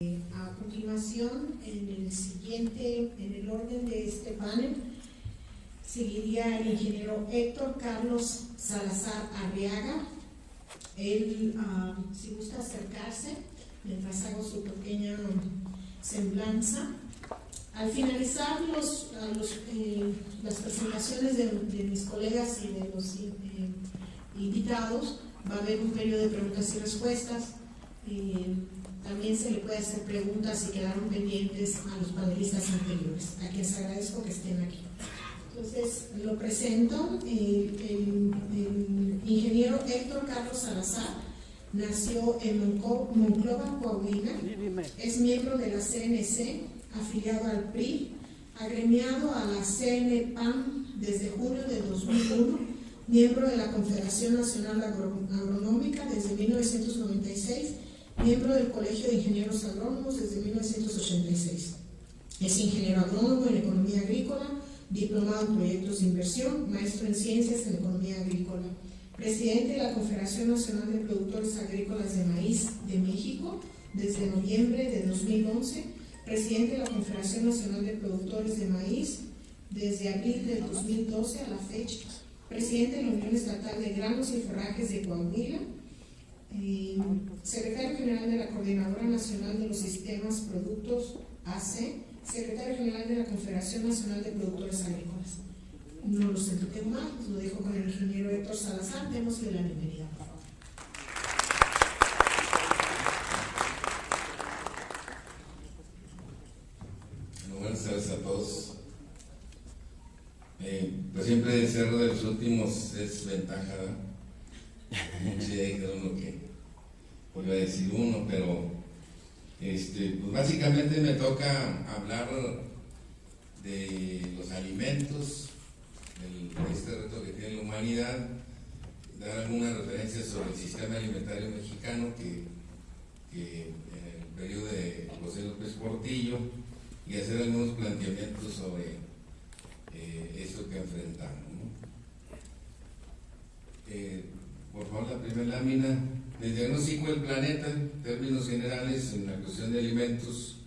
A continuación, en el orden de este panel, seguiría el ingeniero Héctor Carlos Salazar Arriaga. Él, si gusta acercarse, mientras hago su pequeña semblanza. Al finalizar las presentaciones de mis colegas y de los invitados, va a haber un periodo de preguntas y respuestas. También se le puede hacer preguntas si quedaron pendientes a los panelistas anteriores, a quienes agradezco que estén aquí. Entonces, lo presento. El ingeniero Héctor Carlos Salazar nació en Monclova, Coahuila. Es miembro de la CNC, afiliado al PRI, agremiado a la CNPAM desde julio de 2001, miembro de la Confederación Nacional Agronómica desde 1996, miembro del Colegio de Ingenieros Agrónomos desde 1986. Es ingeniero agrónomo en economía agrícola, diplomado en proyectos de inversión, maestro en ciencias en economía agrícola, presidente de la Confederación Nacional de Productores Agrícolas de Maíz de México desde noviembre de 2011, presidente de la Confederación Nacional de Productores de Maíz desde abril del 2012 a la fecha, presidente de la Unión Estatal de Granos y Forrajes de Coahuila, secretario general de la Coordinadora Nacional de los Sistemas Productos AC, secretario general de la Confederación Nacional de Productores Agrícolas. No los entretengo más, lo dejo con el ingeniero Héctor Salazar. Démosle la bienvenida, por favor. Buenas tardes a todos. Pues siempre el ser de los últimos es ventaja, ¿verdad? Sí, dijeron lo que iba a decir uno, pero pues básicamente me toca hablar de los alimentos, de este reto que tiene la humanidad, dar algunas referencias sobre el sistema alimentario mexicano que en el periodo de José López Portillo, y hacer algunos planteamientos sobre esto que enfrentamos, ¿no? Por favor, la primera lámina. El diagnóstico del planeta, en términos generales, en la cuestión de alimentos,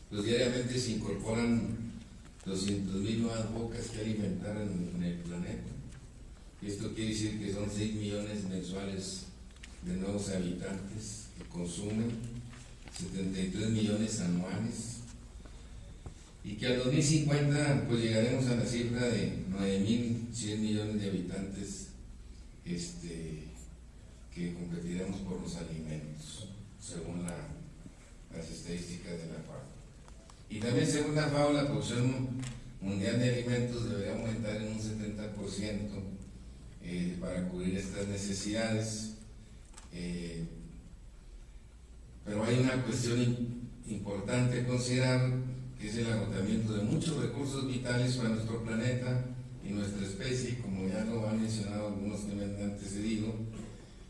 pues diariamente se incorporan 200,000 nuevas bocas que alimentar en el planeta. Esto quiere decir que son 6 millones mensuales de nuevos habitantes que consumen, 73 millones anuales, y que al 2050 pues llegaremos a la cifra de 9,100 millones de habitantes que competiremos por los alimentos, según las estadísticas de la FAO. Y también según la FAO, la producción mundial de alimentos debería aumentar en un 70% para cubrir estas necesidades. Pero hay una cuestión importante a considerar, que es el agotamiento de muchos recursos vitales para nuestro planeta y nuestra especie, como ya lo han mencionado algunos que me han antecedido.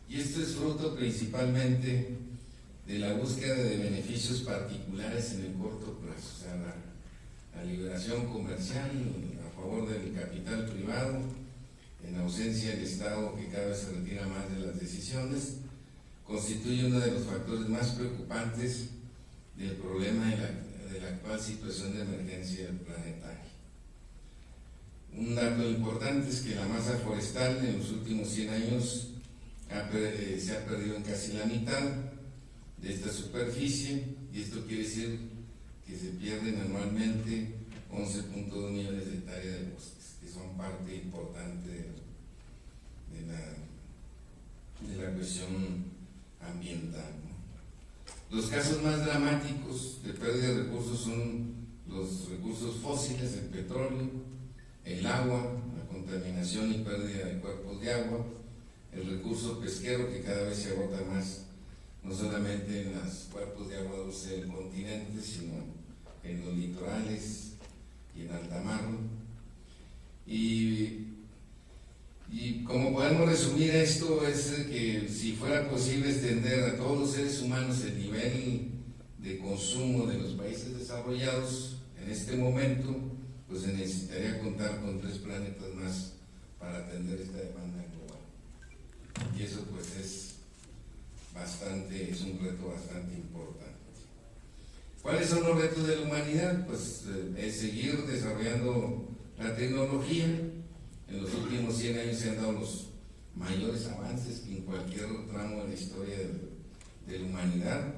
Y esto es fruto principalmente de la búsqueda de beneficios particulares en el corto plazo, o sea, la liberación comercial a favor del capital privado, en ausencia del Estado, que cada vez se retira más de las decisiones, constituye uno de los factores más preocupantes del problema de la actual situación de emergencia planetaria. Un dato importante es que la masa forestal en los últimos 100 años se ha perdido en casi la mitad de esta superficie, y esto quiere decir que se pierden anualmente 11.2 millones de hectáreas de bosques, que son parte importante de la cuestión ambiental, ¿no? Los casos más dramáticos de pérdida de recursos son los recursos fósiles, el petróleo, el agua, la contaminación y pérdida de cuerpos de agua, el recurso pesquero, que cada vez se agota más, no solamente en los cuerpos de agua dulce del continente, sino en los litorales y en alta mar. Y como podemos resumir esto, es que si fuera posible extender a todos los seres humanos el nivel de consumo de los países desarrollados en este momento, pues se necesitaría contar con 3 planetas más para atender esta demanda global. Y eso pues es un reto bastante importante. ¿Cuáles son los retos de la humanidad? Pues es seguir desarrollando la tecnología. En los últimos 100 años se han dado los mayores avances que en cualquier tramo de la historia de la humanidad.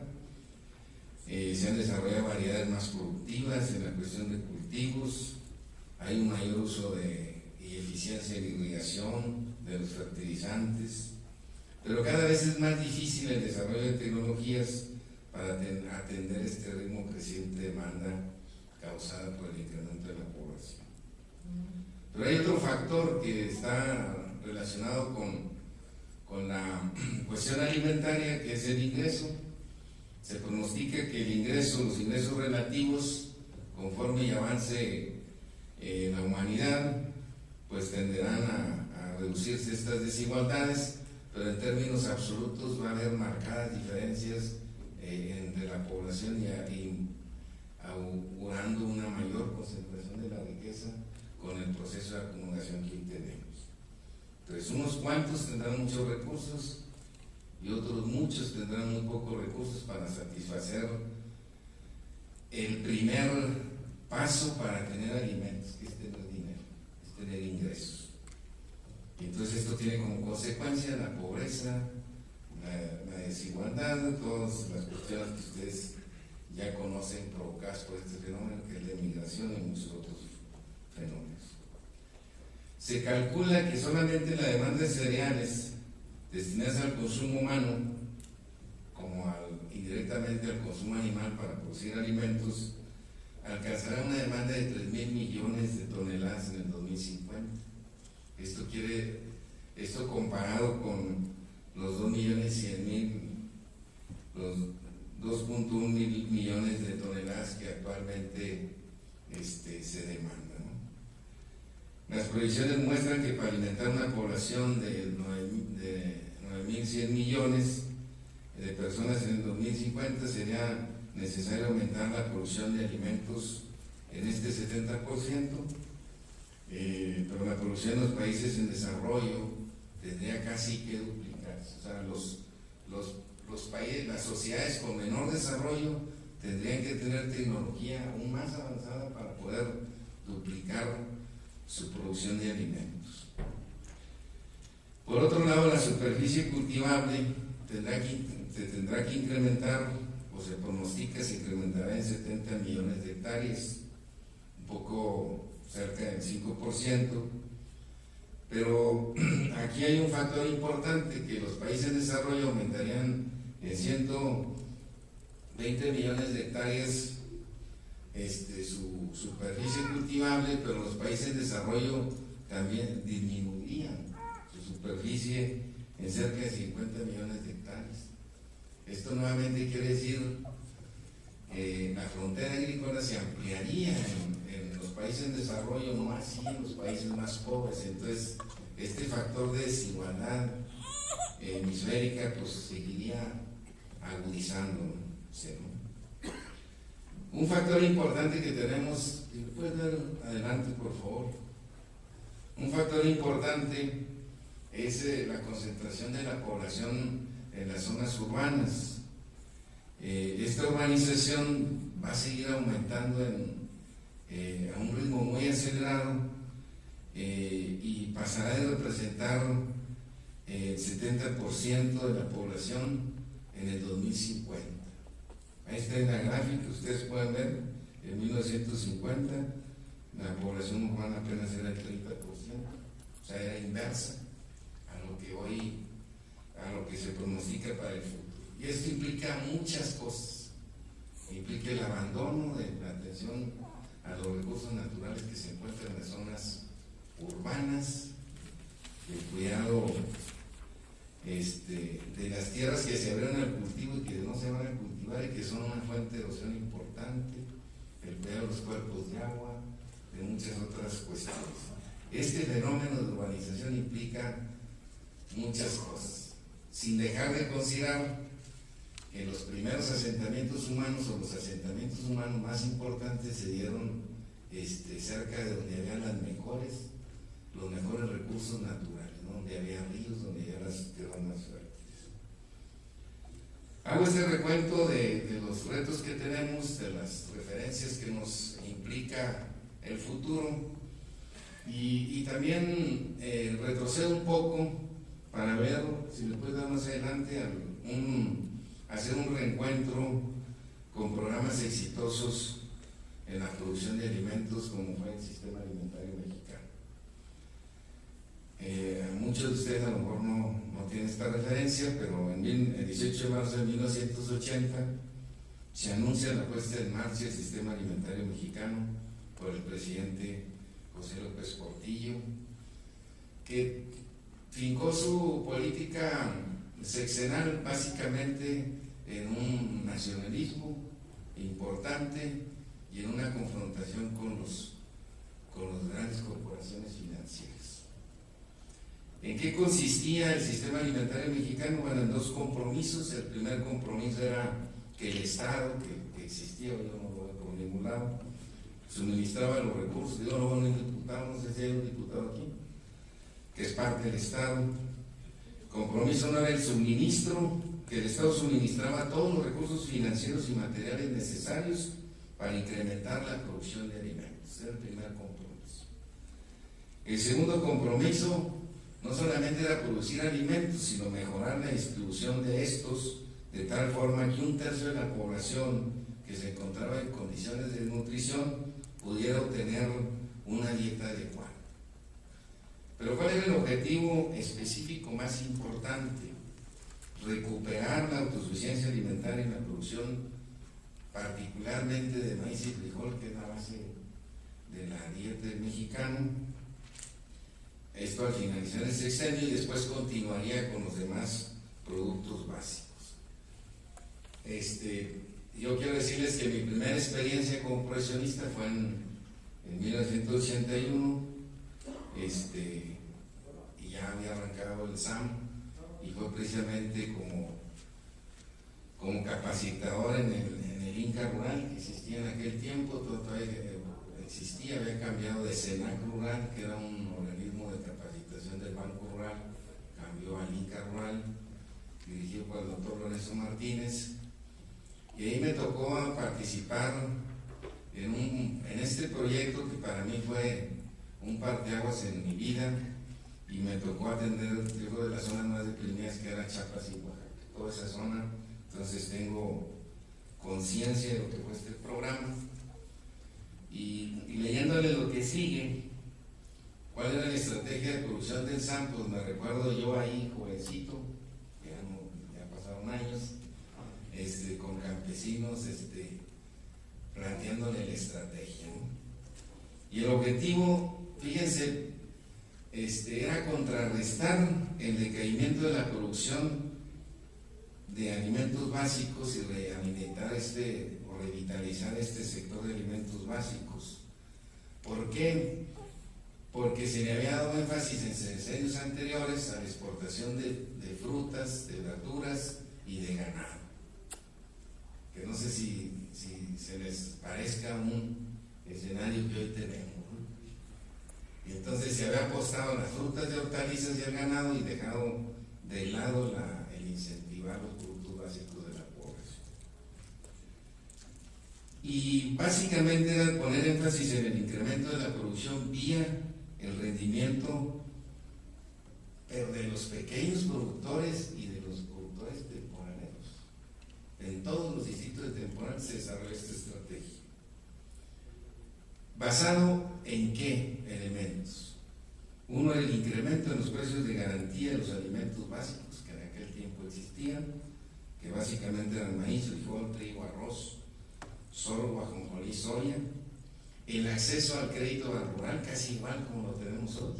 Se han desarrollado variedades más productivas en la cuestión de cultivos, hay un mayor uso y eficiencia de irrigación, de los fertilizantes, pero cada vez es más difícil el desarrollo de tecnologías para atender este ritmo creciente de demanda causada por el incremento de la población. Pero hay otro factor que está relacionado con la cuestión alimentaria, que es el ingreso. Se pronostica que los ingresos relativos, conforme y avance la humanidad, pues tenderán a reducirse estas desigualdades, pero en términos absolutos va a haber marcadas diferencias entre la población y augurando una mayor concentración de la riqueza con el proceso de acumulación que hoy tenemos. Entonces, unos cuantos tendrán muchos recursos y otros muchos tendrán muy pocos recursos para satisfacer el primer paso para tener alimentos, que es tener dinero, es tener ingresos. Y entonces esto tiene como consecuencia la pobreza, la desigualdad, todas las cuestiones que ustedes ya conocen provocadas por este fenómeno, que es la migración y muchos otros fenómenos. Se calcula que solamente la demanda de cereales destinadas al consumo humano, como indirectamente al consumo animal para producir alimentos, alcanzará una demanda de 3.000 millones de toneladas en el 2050. Esto comparado con los 2.100.000, los 2.1 millones de toneladas que actualmente se demandan, ¿no? Las proyecciones muestran que para alimentar una población de 9.100 millones de personas en el 2050 sería necesario aumentar la producción de alimentos en este 70%, pero la producción en los países en desarrollo tendría casi que duplicarse. O sea, los países, las sociedades con menor desarrollo tendrían que tener tecnología aún más avanzada para poder duplicar su producción de alimentos. Por otro lado, la superficie cultivable se tendrá que incrementar, o se pronostica se incrementará en 70 millones de hectáreas, un poco cerca del 5%, pero aquí hay un factor importante, que los países en desarrollo aumentarían en 120 millones de hectáreas su superficie cultivable, pero los países en desarrollo también disminuirían su superficie en cerca de 50 millones de hectáreas. Esto nuevamente quiere decir que la frontera agrícola se ampliaría en los países en desarrollo, no así en los países más pobres. Entonces, este factor de desigualdad hemisférica pues seguiría agudizándose, ¿no? Un factor importante que tenemos, ¿puedes dar adelante por favor? Un factor importante es la concentración de la población en las zonas urbanas. Esta urbanización va a seguir aumentando a un ritmo muy acelerado y pasará de representar el 70% de la población en el 2050. Ahí está en la gráfica, ustedes pueden ver, en 1950 la población urbana apenas era el 30%, o sea, era inversa a lo que se pronostica para el futuro. Y esto implica muchas cosas. Implica el abandono de la atención a los recursos naturales que se encuentran en las zonas urbanas, el cuidado de las tierras que se abrieron al cultivo y que no se van a cultivar y que son una fuente de erosión importante, el cuidado de los cuerpos de agua, de muchas otras cuestiones. Este fenómeno de urbanización implica muchas cosas, sin dejar de considerar que los primeros asentamientos humanos o los asentamientos humanos más importantes se dieron cerca de donde había los mejores recursos naturales, ¿no? Donde había ríos, donde había las tierras más fértiles. Hago este recuento de los retos que tenemos, de las referencias que nos implica el futuro y también retrocedo un poco para ver, si me puede dar más adelante, hacer un reencuentro con programas exitosos en la producción de alimentos como fue el sistema alimentario mexicano. Muchos de ustedes a lo mejor no tienen esta referencia, pero el 18 de marzo de 1980 se anuncia la puesta en marcha del sistema alimentario mexicano por el presidente José López Portillo, que fincó su política sexenal básicamente en un nacionalismo importante y en una confrontación con las grandes corporaciones financieras. ¿En qué consistía el sistema alimentario mexicano? Bueno, en dos compromisos. El primer compromiso era que el Estado, que existía, yo no lo veo por ningún lado, suministraba los recursos. Yo no veo un diputado, no sé si hay un diputado aquí, que es parte del Estado. Compromiso no era el suministro, que el Estado suministraba todos los recursos financieros y materiales necesarios para incrementar la producción de alimentos. Era el primer compromiso. El segundo compromiso no solamente era producir alimentos, sino mejorar la distribución de estos de tal forma que un tercio de la población que se encontraba en condiciones de nutrición pudiera obtener una dieta adecuada. Pero ¿cuál era el objetivo específico más importante? Recuperar la autosuficiencia alimentaria en la producción, particularmente de maíz y frijol, que es la base de la dieta del mexicano. Esto al finalizar el sexenio y después continuaría con los demás productos básicos. Yo quiero decirles que mi primera experiencia como profesionista fue en 1981, y ya había arrancado el SAM, y fue precisamente como capacitador en el INCA Rural, que existía en aquel tiempo, todavía existía, había cambiado de SENAC Rural, que era un organismo de capacitación del Banco Rural, cambió al INCA Rural, dirigido por el doctor Lorenzo Martínez, y ahí me tocó participar en este proyecto que para mí fue un parteaguas en mi vida, y me tocó atender de las zonas más deprimidas que era Chiapas y Oaxaca, toda esa zona. Entonces tengo conciencia de lo que fue este programa, y leyéndole lo que sigue, cuál era la estrategia de producción del SAM, pues me recuerdo yo ahí jovencito, ya pasaron años, con campesinos planteándole la estrategia, ¿no? Y el objetivo, fíjense, era contrarrestar el decaimiento de la producción de alimentos básicos y rehabilitar o revitalizar este sector de alimentos básicos. ¿Por qué? Porque se le había dado énfasis en sexenios anteriores a la exportación de frutas, de verduras y de ganado, que no sé si se les parezca un escenario que hoy tenemos, ¿no? Y entonces se había apostado en las frutas y hortalizas y el ganado y dejado de lado el incentivar los productos básicos de la población. Y básicamente era poner énfasis en el incremento de la producción vía el rendimiento, pero de los pequeños productores y de los productores temporaneros. En todos los distritos de temporal se desarrolla esta estrategia. ¿Basado en qué elementos? Uno, el incremento en los precios de garantía de los alimentos básicos que en aquel tiempo existían, que básicamente eran maíz, frijol, trigo, arroz, sorgo, ajonjolí, soya. El acceso al crédito rural casi igual como lo tenemos hoy.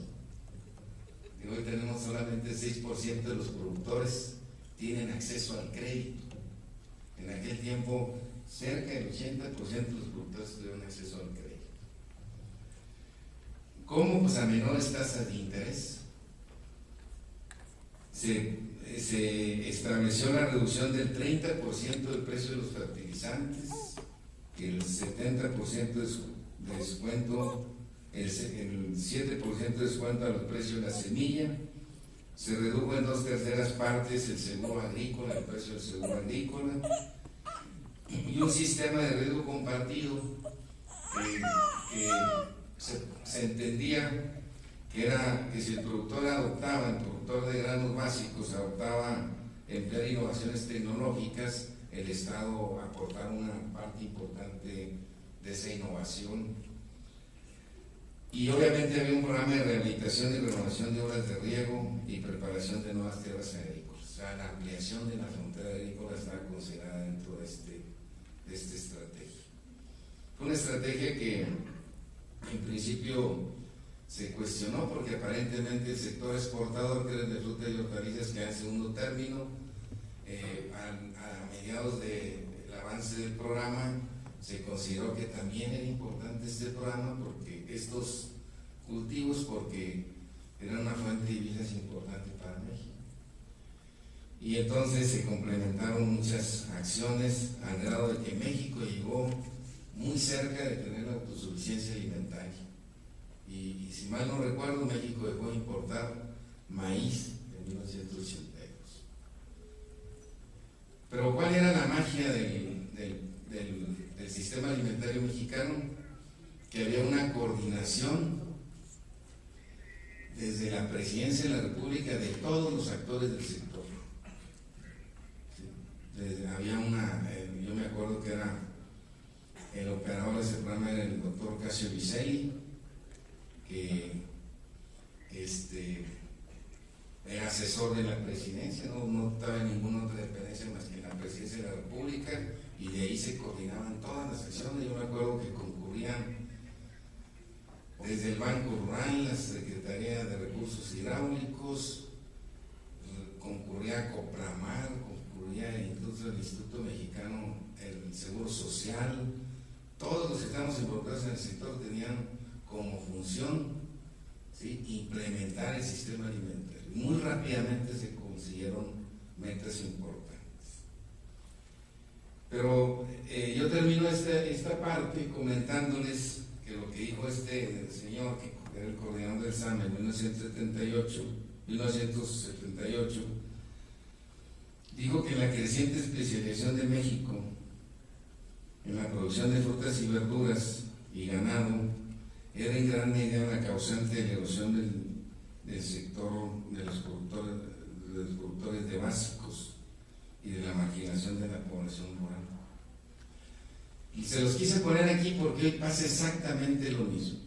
Hoy tenemos solamente el 6% de los productores tienen acceso al crédito. En aquel tiempo cerca del 80% de los productores tuvieron acceso al crédito. ¿Cómo? Pues a menores tasas de interés. Se estableció la reducción del 30% del precio de los fertilizantes, el 70% de descuento, el 7% de descuento a los precios de la semilla, Se redujo en 2/3 partes el seguro agrícola, el precio del seguro agrícola, y un sistema de riesgo compartido que se entendía que era que si el productor de granos básicos adoptaba emplear innovaciones tecnológicas, el Estado aportaba una parte importante de esa innovación. Y obviamente había un programa de rehabilitación y renovación de obras de riego y preparación de nuevas tierras agrícolas. O sea, la ampliación de la frontera agrícola estaba considerada dentro de esta estrategia. Fue una estrategia que en principio se cuestionó porque aparentemente el sector exportador, que era el de frutas y hortalizas, queda en segundo término. A mediados del avance del programa se consideró que también era importante este programa porque estos cultivos, porque eran una fuente de divisas importante para México. Y entonces se complementaron muchas acciones al grado de que México llegó muy cerca de tener la autosuficiencia alimentaria. Y si mal no recuerdo, México dejó de importar maíz en 1982. Pero ¿cuál era la magia del sistema alimentario mexicano? Que había una coordinación desde la Presidencia de la República de todos los actores del sector. Sí. Había yo me acuerdo que era el operador de ese programa era el doctor Casio Vicelli, que era asesor de la presidencia, no estaba en ninguna otra dependencia más que en la presidencia de la República, y de ahí se coordinaban todas las acciones. Yo me acuerdo que concurrían desde el Banco Rural, la Secretaría de Recursos Hidráulicos, concurría Copramar, concurría incluso el Instituto Mexicano, el Seguro Social. Todos los que estamos involucrados en el sector tenían como función, ¿sí?, implementar el sistema alimentario. Muy rápidamente se consiguieron metas importantes. Pero yo termino esta parte comentándoles que lo que dijo este señor, que era el coordinador del SAM en 1978, dijo que la creciente especialización de México en la producción de frutas y verduras y ganado era en gran medida la causante de la erosión del sector de los productores de básicos y de la marginación de la población rural. Y se los quise poner aquí porque hoy pasa exactamente lo mismo.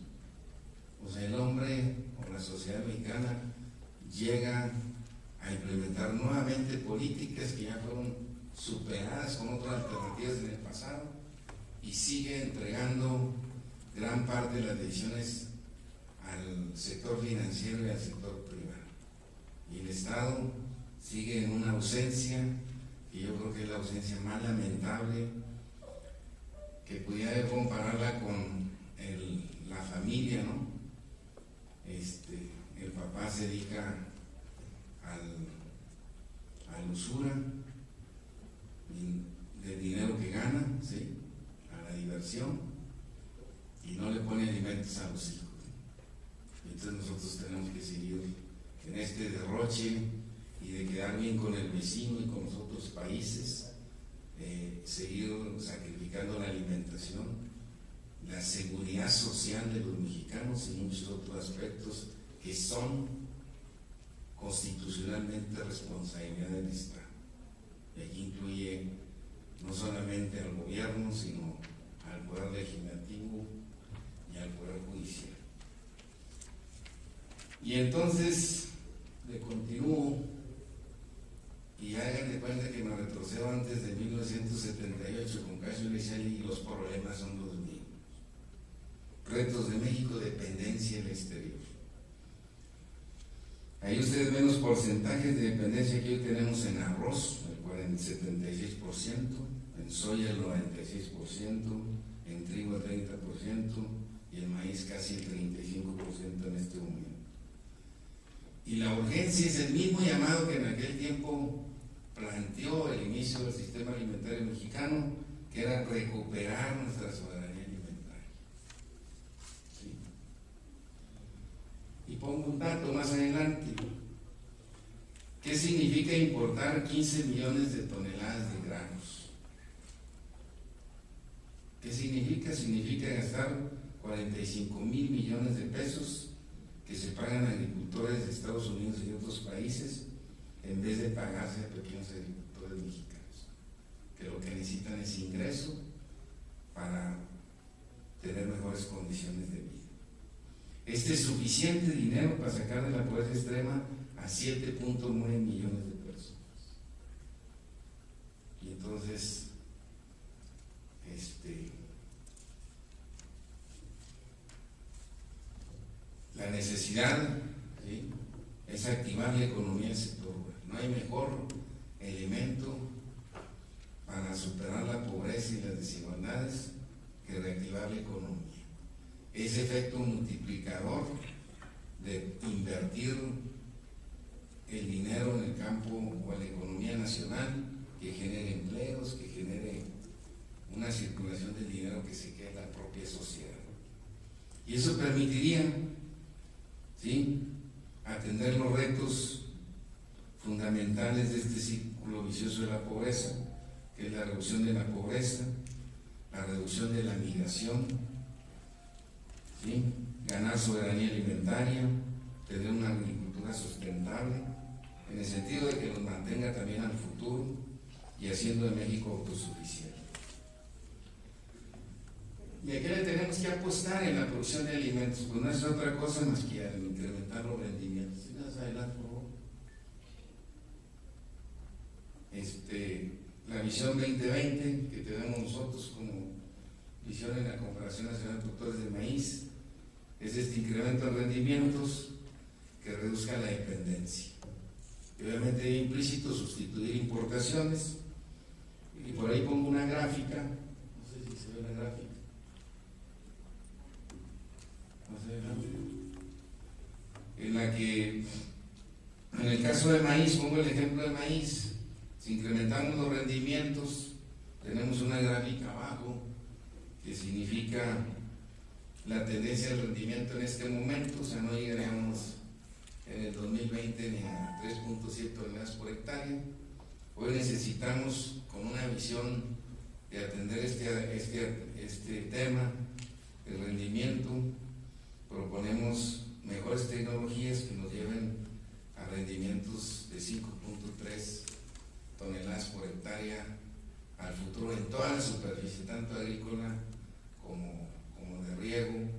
O sea, el hombre o la sociedad mexicana llega a implementar nuevamente políticas que ya fueron superadas con otras alternativas en el pasado y sigue entregando gran parte de las decisiones al sector financiero y al sector privado. Y el Estado sigue en una ausencia, que yo creo que es la ausencia más lamentable, que pudiera compararla con la familia, ¿no? El papá se dedica a la usura del dinero que gana, ¿sí?, a la diversión, y no le pone alimentos a los hijos. Entonces nosotros tenemos que seguir en este derroche y de quedar bien con el vecino y con los otros países, seguir sacrificando la alimentación, la seguridad social de los mexicanos y muchos otros aspectos que son constitucionalmente responsabilidad del Estado. Y aquí incluye no solamente al gobierno, sino al poder legislativo y al poder judicial. Y entonces le continúo y hagan de cuenta que me retrocedo antes de 1978 con Casio Vicelli, y los problemas son los mismos. Retos de México, dependencia del exterior. Ahí ustedes ven los porcentajes de dependencia que hoy tenemos en arroz, el 76%, en soya el 96%, en trigo el 30% y el maíz casi el 35% en este momento. Y la urgencia es el mismo llamado que en aquel tiempo planteó el inicio del sistema alimentario mexicano, que era recuperar nuestra soberanía alimentaria. ¿Sí? Y pongo un dato más adelante. ¿Qué significa importar 15 millones de toneladas de granos? ¿Qué significa? Significa gastar 45,000 millones de pesos que se pagan a agricultores de Estados Unidos y de otros países en vez de pagarse a pequeños agricultores mexicanos, que lo que necesitan es ingreso para tener mejores condiciones de vida. Este es suficiente dinero para sacar de la pobreza extrema a 7.9 millones de personas. Y entonces, la necesidad, ¿sí?, es activar la economía del sector rural. No hay mejor elemento para superar la pobreza y las desigualdades que reactivar la economía. Ese efecto multiplicador de invertir el dinero en el campo o en la economía nacional, que genere empleos, que genere una circulación del dinero que se quede en la propia sociedad. Y eso permitiría, ¿sí?, atender los retos fundamentales de este círculo vicioso de la pobreza, que es la reducción de la pobreza, la reducción de la migración, ¿sí?, ganar soberanía alimentaria, tener una agricultura sustentable, en el sentido de que nos mantenga también al futuro y haciendo de México autosuficiente. Y aquí le tenemos que apostar en la producción de alimentos, pues no es otra cosa más que incrementar los rendimientos. ¿Sí? Más adelante, por favor. La visión 2020 que tenemos nosotros como visión en la Confederación Nacional de Productores de Maíz es este incremento de rendimientos que reduzca la dependencia. Y obviamente implícito sustituir importaciones, y por ahí pongo una gráfica, no sé si se ve la gráfica. En la que, en el caso de maíz, pongo el ejemplo de maíz, si incrementamos los rendimientos, tenemos una gráfica abajo que significa la tendencia del rendimiento en este momento, o sea, no llegaríamos en el 2020 ni a 3.7 toneladas por hectárea. Hoy necesitamos, con una visión de atender este tema, el rendimiento, proponemos mejores tecnologías que nos lleven a rendimientos de 5.3 toneladas por hectárea al futuro en toda la superficie, tanto agrícola como de riego,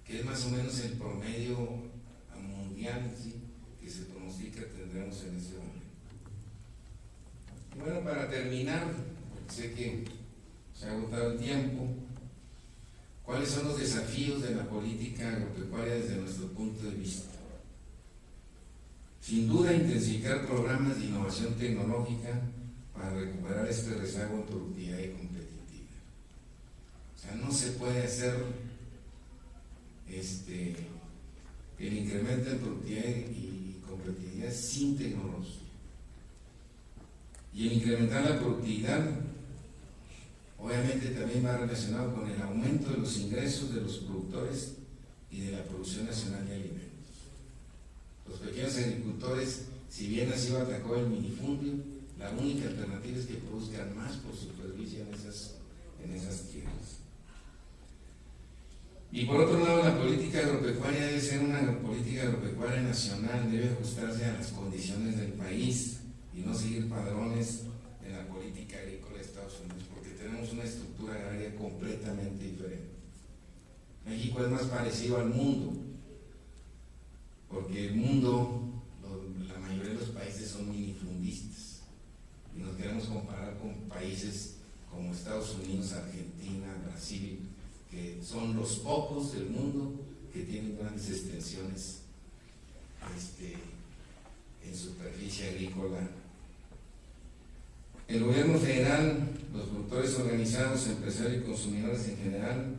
que es más o menos el promedio mundial, ¿sí?, que se pronostica tendremos en ese momento. Y bueno, para terminar, porque sé que se ha agotado el tiempo, ¿cuáles son los desafíos de la política agropecuaria desde nuestro punto de vista? Sin duda, intensificar programas de innovación tecnológica para recuperar este rezago en productividad y competitividad. O sea, no se puede hacer el incremento en productividad y competitividad sin tecnología. Y el incrementar la productividad obviamente también va relacionado con el aumento de los ingresos de los productores y de la producción nacional de alimentos. Los pequeños agricultores, si bien ha sido atacado el minifundio, la única alternativa es que produzcan más por superficie en esas tierras. Y por otro lado, la política agropecuaria debe ser una política agropecuaria nacional, debe ajustarse a las condiciones del país y no seguir padrones de la política agrícola de Estados Unidos, porque tenemos una estructura agraria completamente diferente. México es más parecido al mundo, porque el mundo, la mayoría de los países son minifundistas, y nos queremos comparar con países como Estados Unidos, Argentina, Brasil, que son los pocos del mundo que tienen grandes extensiones en superficie agrícola. El gobierno federal, los productores organizados, empresarios y consumidores en general,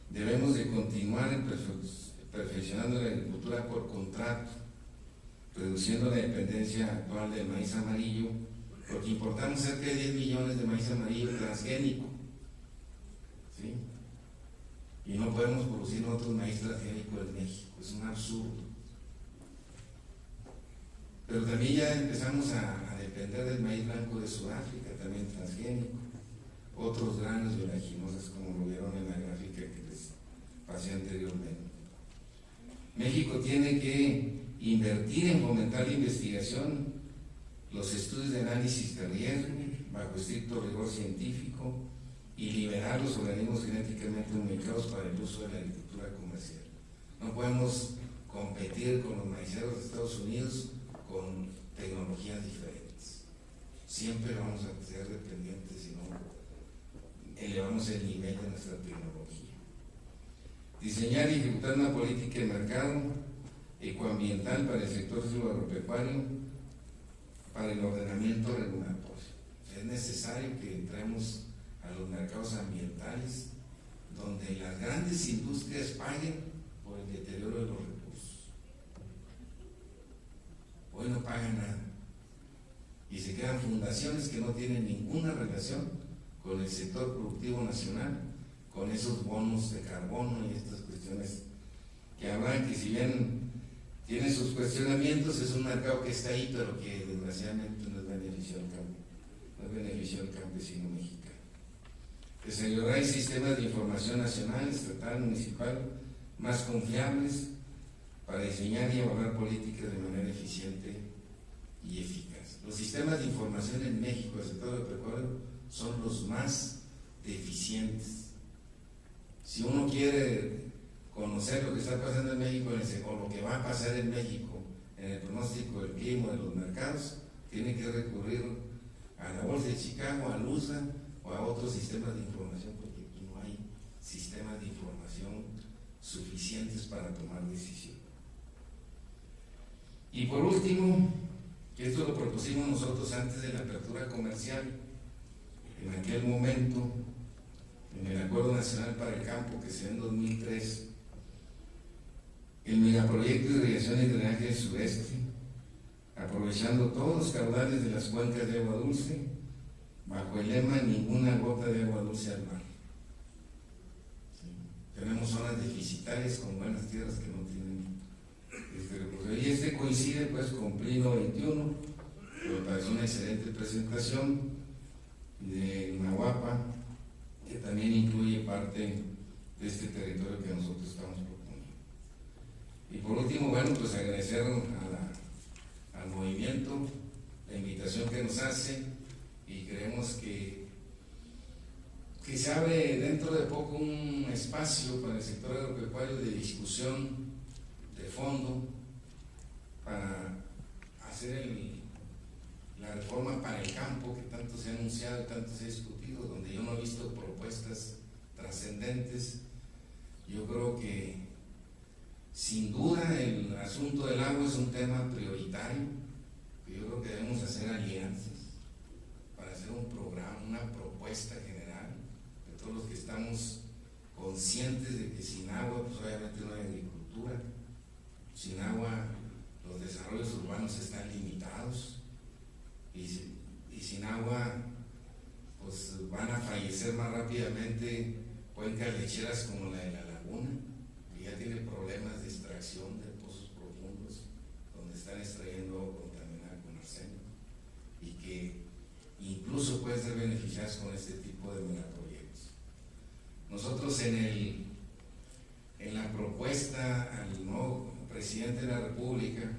debemos de continuar perfeccionando la agricultura por contrato, reduciendo la dependencia actual del maíz amarillo, porque importamos cerca de 10 millones de maíz amarillo transgénico, ¿sí?, y no podemos producir otro maíz transgénico en México, es un absurdo. Pero también ya empezamos a depender del maíz blanco de Sudáfrica, también transgénico, otros granos y oleaginosas, como lo vieron en la gráfica que les pasé anteriormente. México tiene que invertir en fomentar la investigación, los estudios de análisis de riesgo, bajo estricto rigor científico, y liberar los organismos genéticamente modificados para el uso de la agricultura comercial. No podemos competir con los maiceros de Estados Unidos con tecnologías diferentes. Siempre vamos a ser dependientes si no elevamos el nivel de nuestra tecnología. Diseñar y ejecutar una política de mercado ecoambiental para el sector agropecuario, para el ordenamiento regulatorio. Es necesario que entremos a los mercados ambientales donde las grandes industrias paguen por el deterioro de los recursos. Hoy no pagan nada y se quedan fundaciones que no tienen ninguna relación con el sector productivo nacional, con esos bonos de carbono y estas cuestiones que hablan, que si bien tienen sus cuestionamientos, es un mercado que está ahí, pero que desgraciadamente no es beneficio al campo, no es beneficio al campesino mexicano. Desarrollar sistemas de información nacional, estatal, municipal más confiables para diseñar y evaluar políticas de manera eficiente y eficaz. Los sistemas de información en México del sector agropecuario son los más deficientes. Si uno quiere conocer lo que está pasando en México o lo que va a pasar en México en el pronóstico del clima, de los mercados, tiene que recurrir a la Bolsa de Chicago, a LUSA o a otros sistemas de información, porque aquí no hay sistemas de información suficientes para tomar decisión. Y por último, que esto lo propusimos nosotros antes de la apertura comercial, en aquel momento, en el Acuerdo Nacional para el Campo que se dio en 2003, el megaproyecto de irrigación y drenaje del sureste, aprovechando todos los caudales de las cuencas de agua dulce, bajo el lema ninguna gota de agua dulce al mar. ¿Sí? Tenemos zonas deficitarias con buenas tierras que no tienen recurso. Y este coincide pues con Plino 21, que me pareció una excelente presentación de Nahuapa, que también incluye parte de este territorio que nosotros estamos proponiendo. Y por último, bueno, pues agradecer al movimiento la invitación que nos hace, y creemos que se abre dentro de poco un espacio para el sector agropecuario de discusión de fondo para hacer la reforma para el campo que tanto se ha anunciado y tanto se ha discutido, donde yo no he visto propuestas trascendentes. Yo creo que sin duda el asunto del agua es un tema prioritario, que yo creo que debemos hacer alianzas para hacer un programa, una propuesta general de todos los que estamos conscientes de que sin agua pues obviamente no hay agricultura, sin agua los desarrollos urbanos están limitados y sin agua pues van a fallecer más rápidamente cuencas lecheras como la de la Laguna, que ya tiene problemas de extracción de pozos profundos donde están extrayendo agua contaminada con arsénico y que incluso pueden ser beneficiadas con este tipo de megaproyectos. Nosotros en la propuesta al nuevo presidente de la República,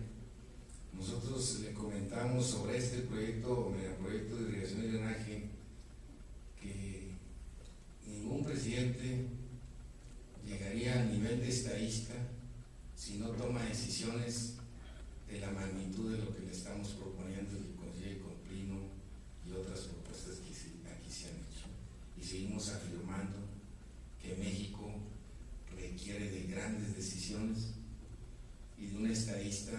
nosotros le comentamos sobre este proyecto o megaproyecto de irrigación y drenaje que ningún presidente llegaría al nivel de estadista si no toma decisiones de la magnitud de lo que le estamos proponiendo y que consigue con Plino y otras propuestas que aquí se han hecho. Y seguimos afirmando que México requiere de grandes decisiones y de un estadista